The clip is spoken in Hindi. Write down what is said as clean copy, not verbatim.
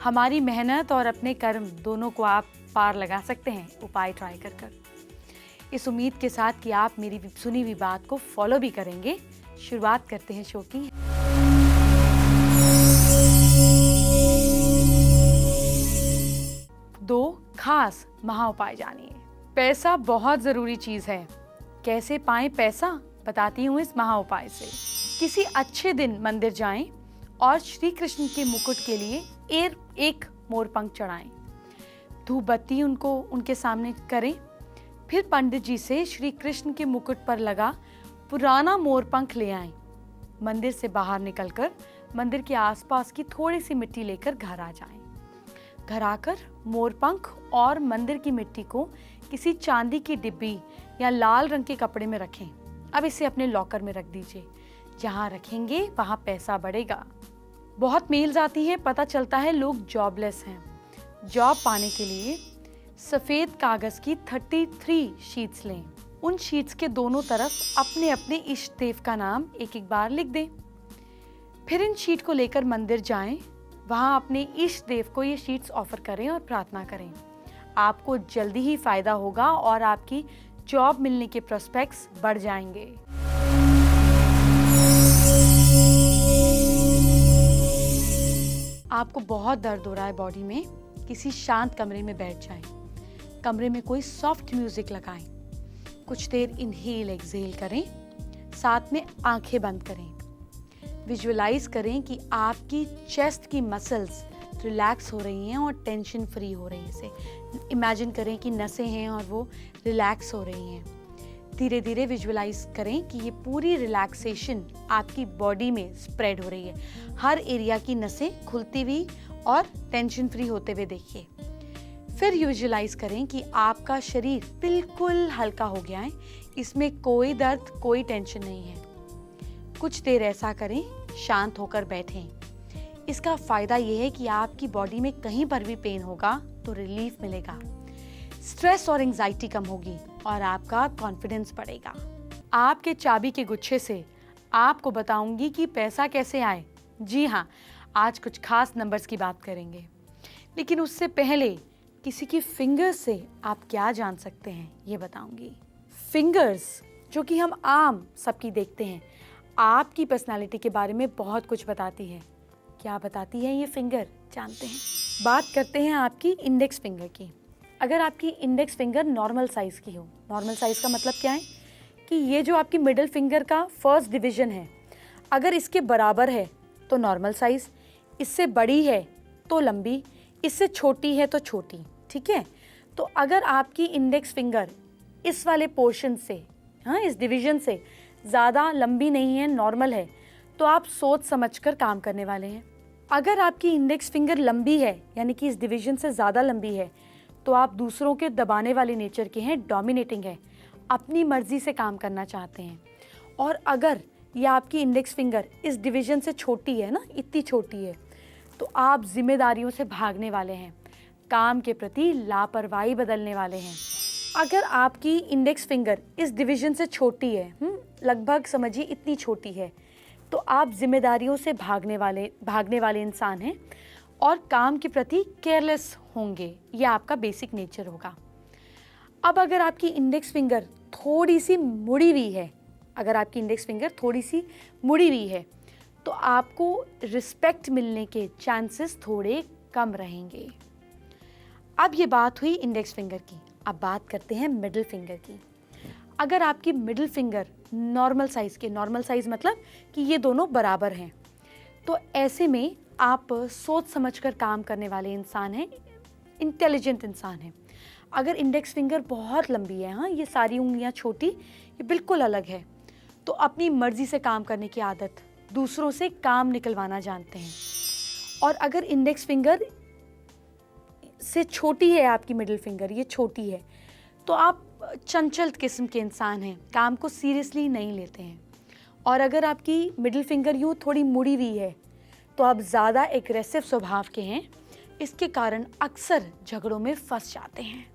हमारी मेहनत और अपने कर्म दोनों को आप पार लगा सकते हैं उपाय ट्राई कर कर। इस उम्मीद के साथ कि आप मेरी सुनी हुई बात को फॉलो भी करेंगे, शुरुआत करते हैं शो की। दो खास महा उपाय जानिए। पैसा बहुत जरूरी चीज है। कैसे पाएं पैसा, बताती हूँ इस महा उपाय से। किसी अच्छे दिन मंदिर जाएं और श्री कृष्ण के मुकुट के लिए एक मोरपंख चढ़ाएं। धूप बत्ती उनके सामने करें। फिर पंडित जी से श्री कृष्ण के मुकुट पर लगा पुराना मोरपंख ले आएं। मंदिर से बाहर निकलकर मंदिर के आसपास की थोड़ी सी मिट्टी लेकर घर आ जाएं। घर आकर मोरपंख और मंदिर की मिट्टी को किसी चांदी की डिब्बी या लाल रंग के कपड़े में रखें। अब इसे अपने लॉकर में रख दीजिए। जहां रखेंगे वहां पैसा बढ़ेगा। बहुत मेल्स आती हैं, पता चलता है लोग जॉबलेस हैं। जॉब पाने के लिए सफेद कागज की 33 शीट्स लें। उन शीट्स के दोनों तरफ अपने अपने इष्ट देव का नाम एक एक बार लिख दें। फिर इन शीट को लेकर मंदिर जाएं। वहां अपने इष्ट देव को ये शीट्स ऑफर करें और प्रार्थना करें। आपको जल्दी ही फायदा होगा और आपकी जॉब मिलने के प्रोस्पेक्ट्स बढ़ जाएंगे। आपको बहुत दर्द हो रहा है बॉडी में, किसी शांत कमरे में बैठ जाएं। कमरे में कोई सॉफ्ट म्यूजिक लगाएं। कुछ देर इनहेल एक्सहेल करें, साथ में आंखें बंद करें। विजुअलाइज करें कि आपकी चेस्ट की मसल्स रिलैक्स हो रही हैं और टेंशन फ्री हो रही हैं। इसे इमेजिन करें कि नसें हैं और वो रिलैक्स हो रही हैं। धीरे धीरे विजुअलाइज करें कि ये पूरी रिलैक्सेशन आपकी बॉडी में स्प्रेड हो रही है। हर एरिया की नसें खुलती हुई और टेंशन फ्री होते हुए देखिए। फिर विजुअलाइज करें कि आपका शरीर बिल्कुल हल्का हो गया है। इसमें कोई दर्द, कोई टेंशन नहीं है। कुछ देर ऐसा करें, शांत होकर बैठें। इसका फायदा यह है कि आपकी बॉडी में कहीं पर भी पेन होगा तो रिलीफ मिलेगा। स्ट्रेस और एंजाइटी कम होगी और आपका कॉन्फिडेंस बढ़ेगा। आपके चाबी के गुच्छे से आपको बताऊंगी कि पैसा कैसे आए। जी हाँ, आज कुछ खास नंबर्स की बात करेंगे, लेकिन उससे पहले किसी की फिंगर्स से आप क्या जान सकते हैं ये बताऊंगी। फिंगर्स जो कि हम आम सबकी देखते हैं, आपकी पर्सनालिटी के बारे में बहुत कुछ बताती है। क्या बताती है ये फिंगर, जानते हैं? बात करते हैं आपकी इंडेक्स फिंगर की। अगर आपकी इंडेक्स फिंगर नॉर्मल साइज की हो, नॉर्मल साइज का मतलब क्या है कि ये जो आपकी मिडिल फिंगर का फर्स्ट डिवीजन है, अगर इसके बराबर है तो नॉर्मल साइज, इससे बड़ी है तो लंबी, इससे छोटी है तो छोटी। ठीक है, तो अगर आपकी इंडेक्स फिंगर इस वाले पोर्शन से, इस डिवीजन से ज़्यादा लंबी नहीं है, नॉर्मल है, तो आप सोच समझकर काम करने वाले हैं। अगर आपकी इंडेक्स फिंगर लंबी है, यानी कि इस डिवीजन से ज़्यादा लंबी है, तो आप दूसरों के दबाने वाले नेचर के हैं, डोमिनेटिंग है, अपनी मर्जी से काम करना चाहते हैं। और अगर ये आपकी इंडेक्स फिंगर इस डिवीजन से छोटी है ना, इतनी छोटी है, तो आप जिम्मेदारियों से भागने वाले हैं, काम के प्रति लापरवाही बदलने वाले हैं। अगर आपकी इंडेक्स फिंगर इस डिवीजन से छोटी है, लगभग समझिए इतनी छोटी है, तो आप जिम्मेदारियों से भागने वाले इंसान हैं और काम के प्रति केयरलेस होंगे। यह आपका बेसिक नेचर होगा। अब अगर आपकी इंडेक्स फिंगर थोड़ी सी मुड़ी हुई है, तो आपको रिस्पेक्ट मिलने के चांसेस थोड़े कम रहेंगे। अब ये बात हुई इंडेक्स फिंगर की। अब बात करते हैं मिडिल फिंगर की। अगर आपकी मिडिल फिंगर नॉर्मल साइज मतलब कि ये दोनों बराबर हैं, तो ऐसे में आप सोच समझकर काम करने वाले इंसान हैं, इंटेलिजेंट इंसान हैं। अगर इंडेक्स फिंगर बहुत लंबी है, ये सारी उंगलियां छोटी, ये बिल्कुल अलग है, तो अपनी मर्जी से काम करने की आदत, दूसरों से काम निकलवाना जानते हैं। और अगर इंडेक्स फिंगर से छोटी है आपकी मिडिल फिंगर, ये छोटी है, तो आप चंचल किस्म के इंसान हैं, काम को सीरियसली नहीं लेते हैं। और अगर आपकी मिडिल फिंगर यूँ थोड़ी मुड़ी हुई है, तो आप ज़्यादा एग्रेसिव स्वभाव के हैं। इसके कारण अक्सर झगड़ों में फंस जाते हैं।